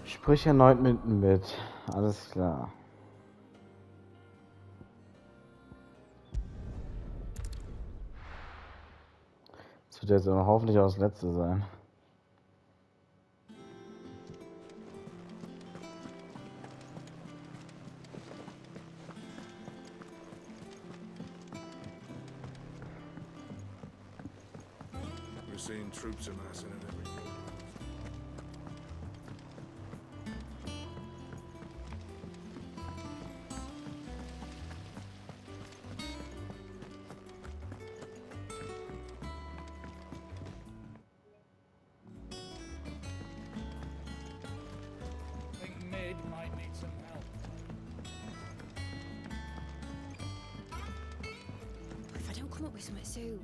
Sprich erneut mit. Alles klar. Das wird jetzt aber hoffentlich auch das letzte sein. We're seeing troops amassing in every corner. I think Mid might need some help. If I don't come up with something soon.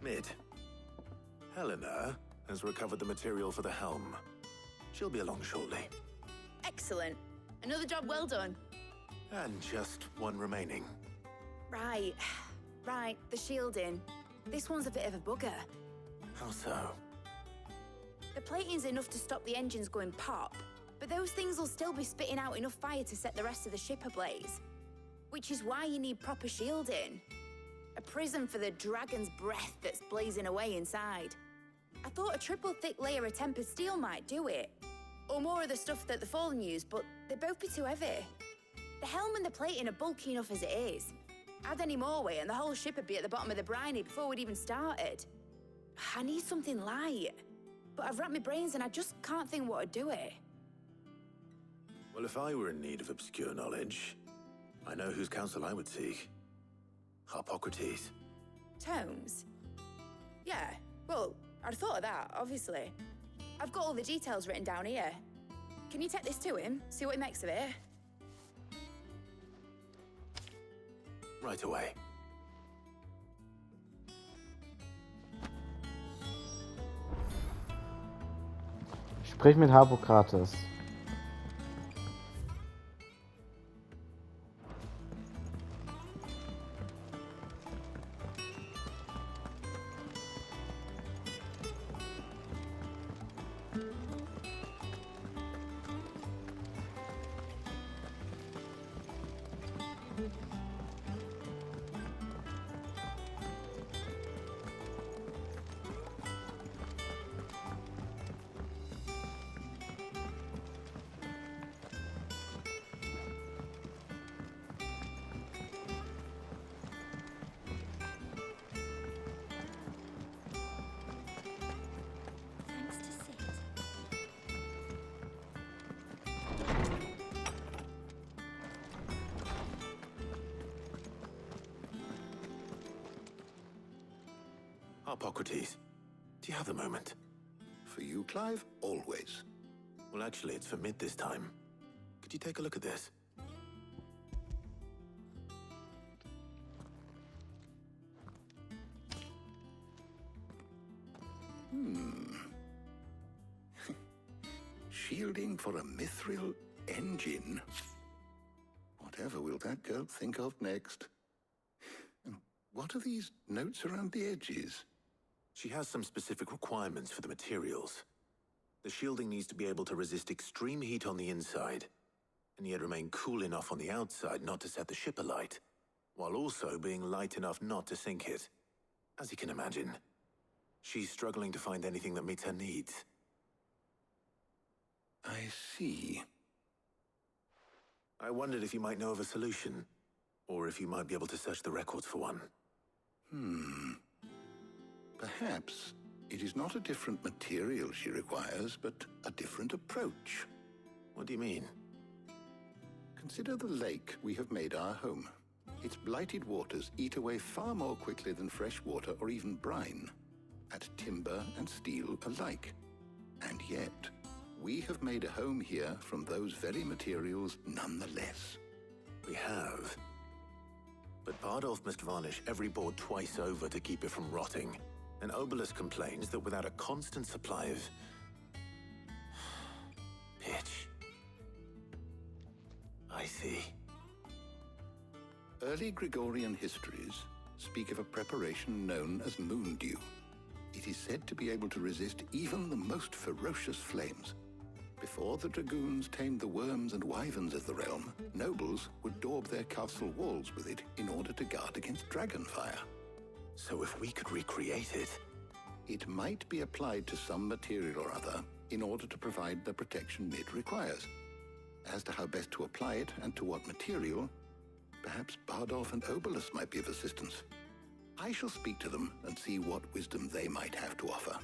Mid. Helena has recovered the material for the helm. She'll be along shortly. Excellent. Another job well done. And just one remaining. Right. Right, the shielding. This one's a bit of a bugger. How so? The plating's enough to stop the engines going pop, but those things will still be spitting out enough fire to set the rest of the ship ablaze. Which is why you need proper shielding. A prison for the dragon's breath that's blazing away inside. I thought a triple thick layer of tempered steel might do it. Or more of the stuff that the Fallen use, but they'd both be too heavy. The helm and the plating are bulky enough as it is. Add any more weight and the whole ship would be at the bottom of the briny before we'd even started. I need something light. But I've racked my brains and I just can't think what would do it. Well, if I were in need of obscure knowledge, I know whose counsel I would seek. Harpocrates. Tomes? Yeah, well, I'd thought of that, obviously. I've got all the details written down here. Can you take this to him, see what he makes of it? Right away. Sprich mit Harpokrates. Thanks to Sid. Harpocrates, do you have a moment? For you, Clive, always. Well, actually, it's for Mid this time. Could you take a look at this? Shielding for a mithril engine. Whatever will that girl think of next? And what are these notes around the edges? She has some specific requirements for the materials. The shielding needs to be able to resist extreme heat on the inside, and yet remain cool enough on the outside not to set the ship alight, while also being light enough not to sink it. As you can imagine, she's struggling to find anything that meets her needs. I see. I wondered if you might know of a solution, or if you might be able to search the records for one. Perhaps it is not a different material she requires, but a different approach. What do you mean? Consider the lake we have made our home. Its blighted waters eat away far more quickly than fresh water or even brine, at timber and steel alike. And yet, we have made a home here from those very materials nonetheless. We have. But Bardolph must varnish every board twice over to keep it from rotting. And Obelus complains that without a constant supply of pitch. I see. Early Gregorian histories speak of a preparation known as moon dew. It is said to be able to resist even the most ferocious flames, Before the dragoons tamed the worms and wyverns of the realm, nobles would daub their castle walls with it in order to guard against dragonfire. So if we could recreate it... It might be applied to some material or other in order to provide the protection it requires. As to how best to apply it and to what material, perhaps Bardolph and Obolus might be of assistance. I shall speak to them and see what wisdom they might have to offer.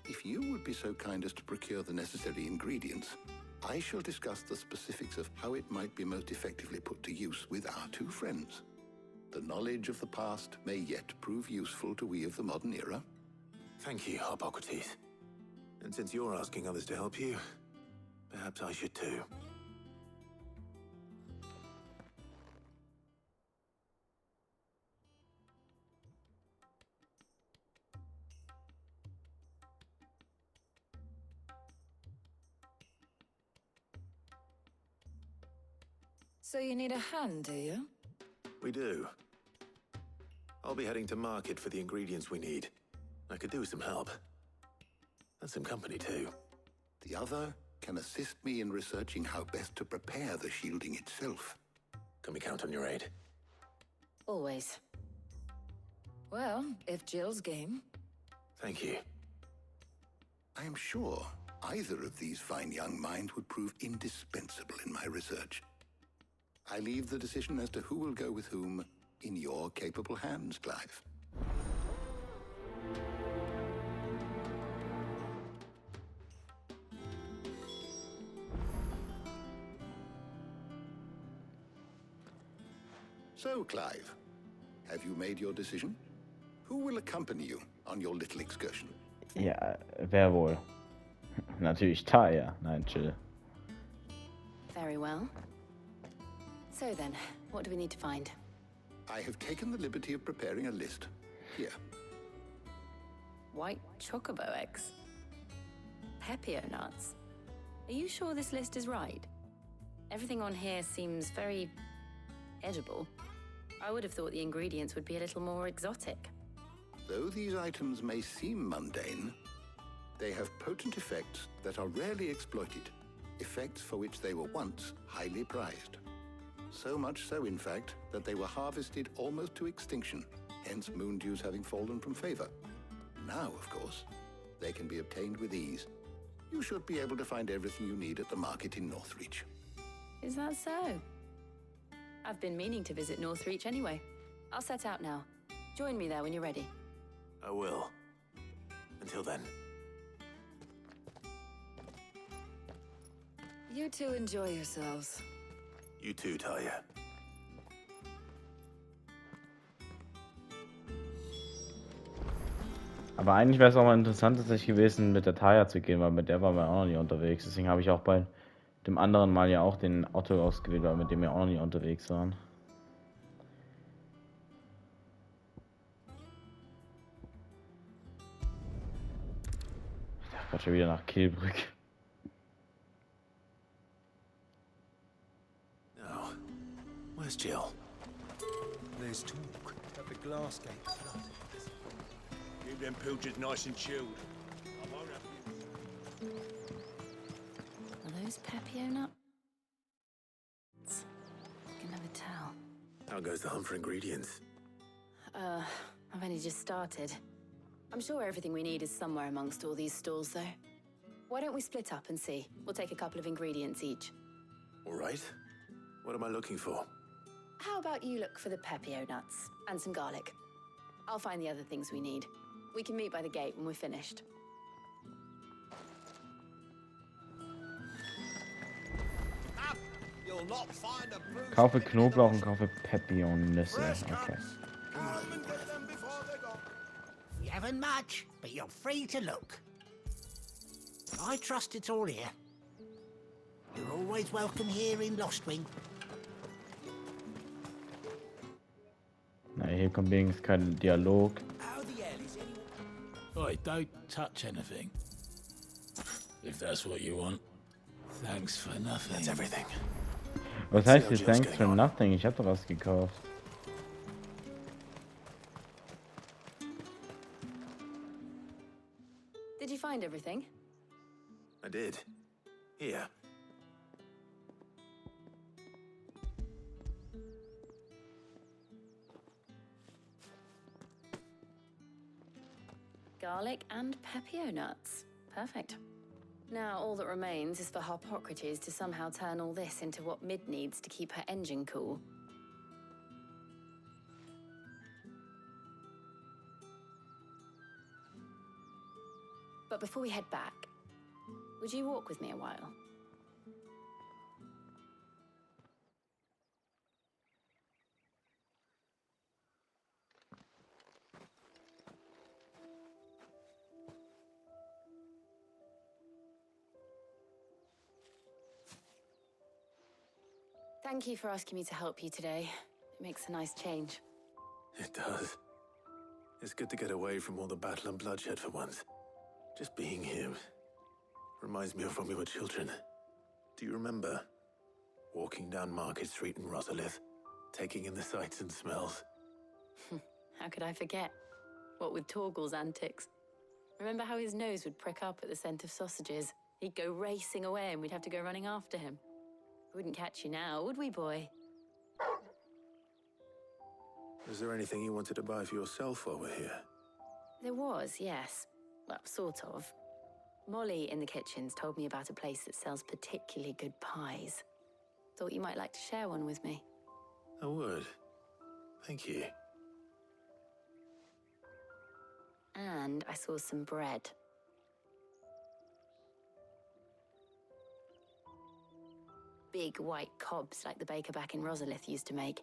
If you would be so kind as to procure the necessary ingredients, I shall discuss the specifics of how it might be most effectively put to use with our two friends. The knowledge of the past may yet prove useful to we of the modern era. Thank you, Hippocrates. And since you're asking others to help you, perhaps I should too. So you need a hand, do you? We do. I'll be heading to market for the ingredients we need. I could do with some help. And some company too. The other can assist me in researching how best to prepare the shielding itself. Can we count on your aid? Always. Well, if Jill's game. Thank you. I am sure either of these fine young minds would prove indispensable in my research. I leave the decision as to who will go with whom in your capable hands, Clive. So, Clive, have you made your decision? Who will accompany you on your little excursion? Ja, wer wohl? Natürlich Taya. Nein, chill. Very well. So then, what do we need to find? I have taken the liberty of preparing a list. Here. White chocobo eggs. Pepio nuts. Are you sure this list is right? Everything on here seems very edible. I would have thought the ingredients would be a little more exotic. Though these items may seem mundane, they have potent effects that are rarely exploited, effects for which they were once highly prized. So much so, in fact, that they were harvested almost to extinction, hence moon dews having fallen from favor. Now, of course, they can be obtained with ease. You should be able to find everything you need at the market in Northreach. Is that so? I've been meaning to visit Northreach anyway. I'll set out now. Join me there when you're ready. I will. Until then. You two enjoy yourselves. You too, Talia. Aber eigentlich wäre es auch mal interessant tatsächlich gewesen, mit der Taya zu gehen, weil mit der waren wir auch noch nie unterwegs. Deswegen habe ich auch bei dem anderen Mal ja auch den Otto ausgewählt, weil mit dem wir auch noch nie unterwegs waren. Ich dachte gerade schon wieder nach Kilbrück. Now, where's Jill? There's talk at the glass gate flood. Keep them pilchers nice and chilled. I won't have you. Are those Pepio nuts? I can never tell. How goes the hunt for ingredients? I've only just started. I'm sure everything we need is somewhere amongst all these stalls, though. Why don't we split up and see? We'll take a couple of ingredients each. All right. What am I looking for? How about you look for the Pepio nuts and some garlic? I'll find the other things we need. We can meet by the gate when we're finished. You'll not find a bruise. Kaufe Knoblauch und kaufe Pepionüsse. Okay. Come and get them before they're gone. We haven't much, but you're free to look. I trust it's all here. You're always welcome here in Lostwing. Na, hier kommt wenigstens kein Dialog. How the hell is anyone? Oi, don't touch anything. If that's what you want. Thanks for nothing. That's everything. Was heißt hier thanks for nothing? Ich hab doch was gekauft. Did you find everything? I did. Here. Garlic and pepio nuts. Perfect. Now all that remains is for Harpocrates to somehow turn all this into what Mid needs to keep her engine cool. But before we head back, would you walk with me a while? Thank you for asking me to help you today. It makes a nice change. It does. It's good to get away from all the battle and bloodshed for once. Just being here reminds me of when we were children. Do you remember? Walking down Market Street in Rosalith, taking in the sights and smells. How could I forget? What with Torgal's antics. Remember how his nose would prick up at the scent of sausages? He'd go racing away and we'd have to go running after him. We wouldn't catch you now, would we, boy? Is there anything you wanted to buy for yourself while we're here? There was, yes. Well, sort of. Molly in the kitchens told me about a place that sells particularly good pies. Thought you might like to share one with me. I would. Thank you. And I saw some bread. Big white cobs like the baker back in Rosalith used to make.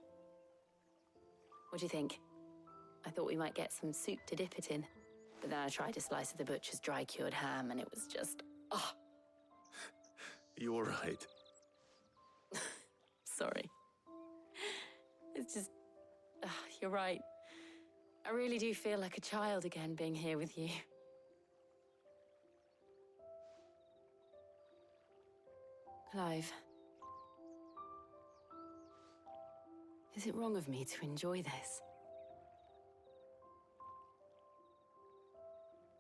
What do you think? I thought we might get some soup to dip it in. But then I tried a slice of the butcher's dry-cured ham and it was just... ah! You all right? Sorry. It's just... you're right. I really do feel like a child again being here with you. Clive. Is it wrong of me to enjoy this?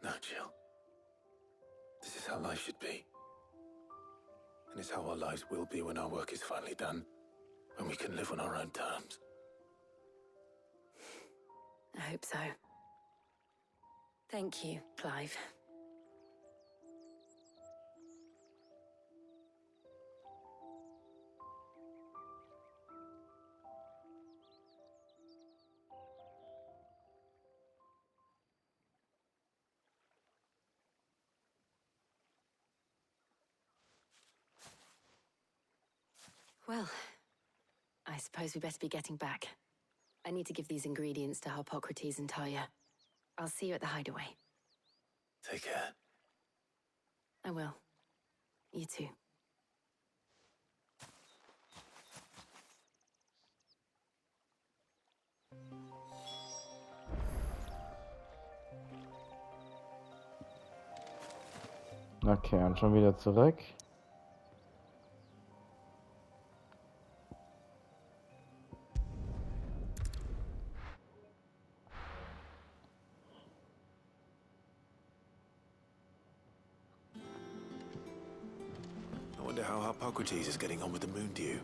No, Jill. This is how life should be. And it's how our lives will be when our work is finally done. When we can live on our own terms. I hope so. Thank you, Clive. Well, I suppose we better be getting back. I need to give these ingredients to Harpocrates and Talia. I'll see you at the hideaway. Take care. I will. You too. Okay, und schon wieder zurück. I wonder how Harpocrates is getting on with the moon dew.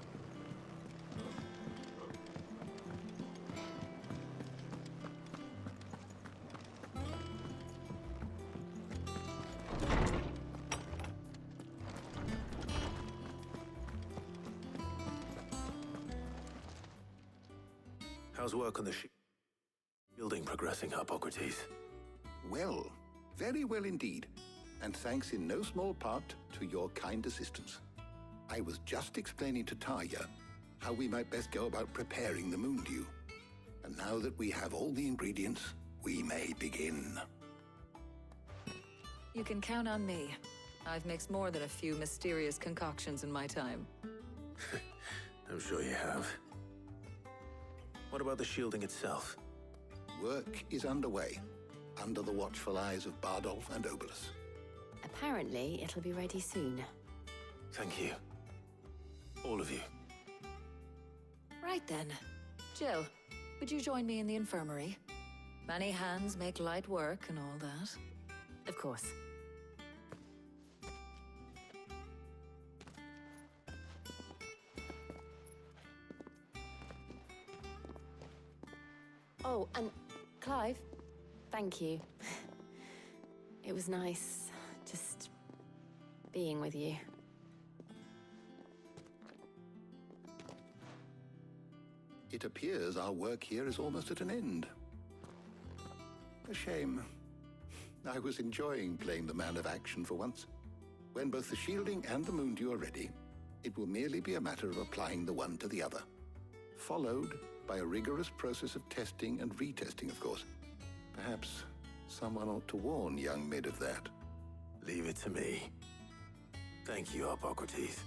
How's work on the shielding progressing, Harpocrates? Well, very well indeed. And thanks in no small part to your kind assistance. I was just explaining to Tarja how we might best go about preparing the moon dew. And now that we have all the ingredients, we may begin. You can count on me. I've mixed more than a few mysterious concoctions in my time. I'm sure you have. What about the shielding itself? Work is underway, under the watchful eyes of Bardolph and Obolus. Apparently, it'll be ready soon. Thank you. All of you. Right then. Jill, would you join me in the infirmary? Many hands make light work and all that. Of course. Oh, and Clive, thank you. It was nice just being with you. It appears our work here is almost at an end. A shame. I was enjoying playing the man of action for once. When both the shielding and the moondew are ready, it will merely be a matter of applying the one to the other. Followed by a rigorous process of testing and retesting, of course. Perhaps someone ought to warn young Mid of that. Leave it to me. Thank you, Hippocrates.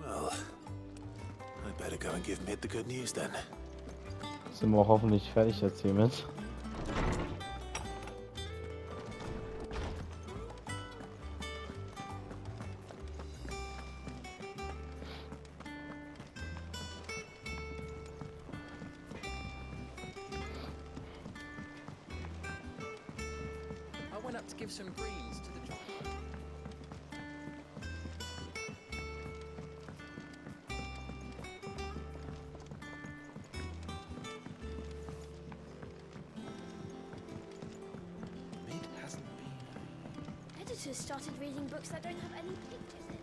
Well, I'd better go and give Mid the good news then. Sind wir auch hoffentlich fertig jetzt hiermit. I went up to give some greens to the giant. Mid hasn't been. Editors started reading books that don't have any pictures in.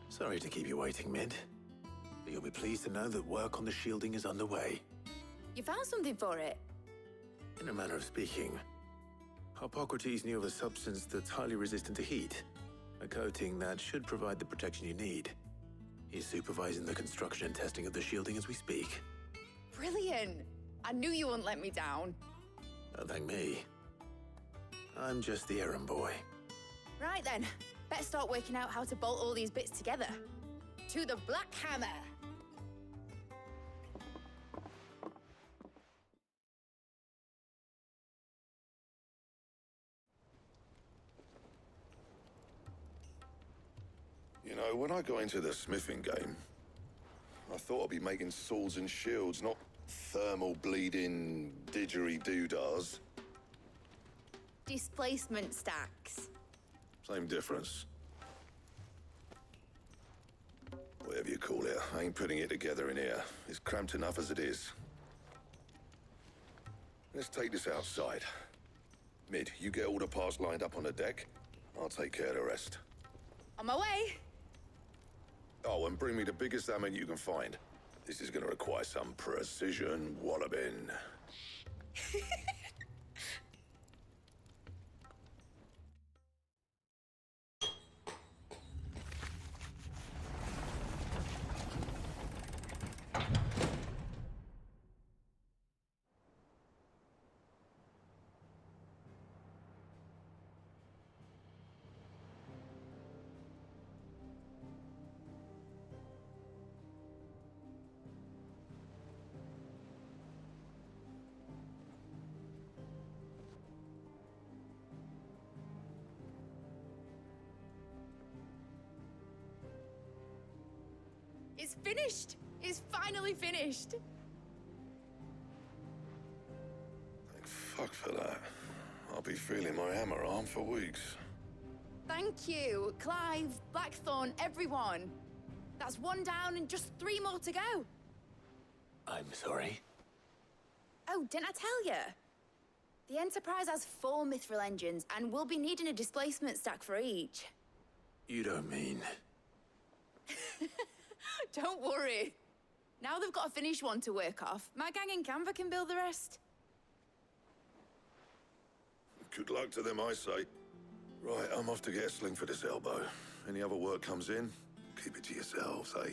Sorry to keep you waiting, Mid. But you'll be pleased to know that work on the shielding is underway. You found something for it? In a manner of speaking, Hippocrates knew of a substance that's highly resistant to heat. A coating that should provide the protection you need. He's supervising the construction and testing of the shielding as we speak. Brilliant! I knew you wouldn't let me down. Don't thank me. I'm just the errand boy. Right then, better start working out how to bolt all these bits together. To the Black Hammer! You know, when I got into the smithing game, I thought I'd be making swords and shields, not thermal bleeding didgeridoo-dahs. Displacement stacks. Same difference. Whatever you call it, I ain't putting it together in here. It's cramped enough as it is. Let's take this outside. Mid, you get all the parts lined up on the deck. I'll take care of the rest. On my way! Oh, and bring me the biggest hammer you can find. This is gonna require some precision walloping. It's finished! It's finally finished! Thank fuck for that. I'll be feeling my hammer arm for weeks. Thank you, Clive, Blackthorn, everyone. That's one down and just 3 more to go. I'm sorry. Oh, didn't I tell you? The Enterprise has 4 mithril engines, and we'll be needing a displacement stack for each. You don't mean... Don't worry. Now they've got a finished one to work off, my gang in Canva can build the rest. Good luck to them, I say. Right, I'm off to get a sling for this elbow. Any other work comes in, keep it to yourselves, eh?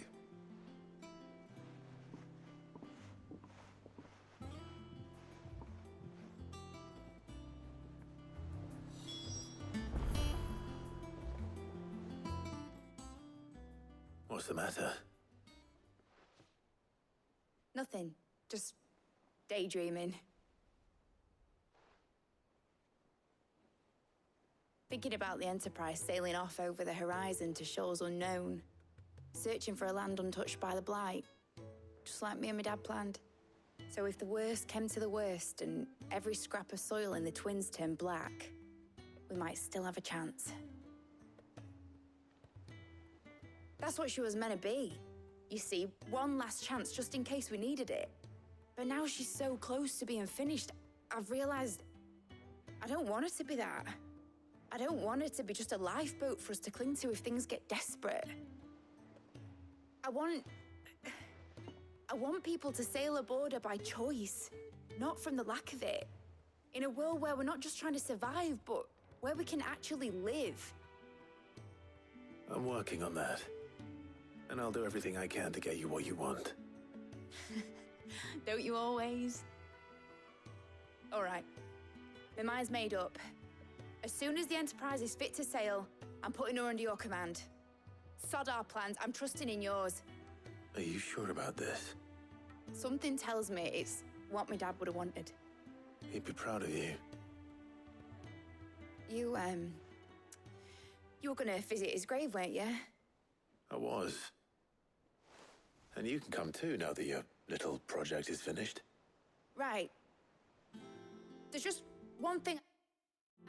What's the matter? Nothing. Just daydreaming. Thinking about the Enterprise sailing off over the horizon to shores unknown, searching for a land untouched by the Blight, just like me and my dad planned. So if the worst came to the worst and every scrap of soil in the Twins turned black, we might still have a chance. That's what she was meant to be. You see, one last chance just in case we needed it. But now she's so close to being finished, I've realized I don't want her to be that. I don't want her to be just a lifeboat for us to cling to if things get desperate. I want people to sail aboard her by choice, not from the lack of it. In a world where we're not just trying to survive, but where we can actually live. I'm working on that. And I'll do everything I can to get you what you want. Don't you always? All right. My mind's made up. As soon as the Enterprise is fit to sail, I'm putting her under your command. Sod our plans, I'm trusting in yours. Are you sure about this? Something tells me it's what my dad would have wanted. He'd be proud of you. You were gonna visit his grave, weren't you? I was. And you can come too now that your little project is finished. Right. There's just one thing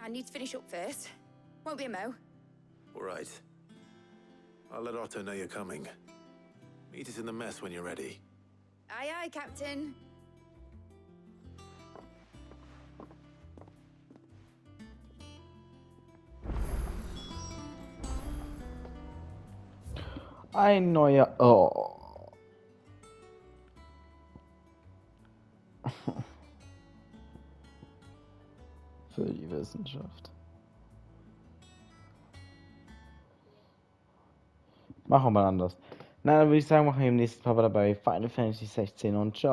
I need to finish up first. Won't be a mo. All right. I'll let Otto know you're coming. Meet us in the mess when you're ready. Aye, aye, Captain. Ein neuer... Oh. Für die Wissenschaft. Machen wir mal anders. Na, dann würde ich sagen, machen wir im nächsten Mal dabei Final Fantasy 16 und ciao.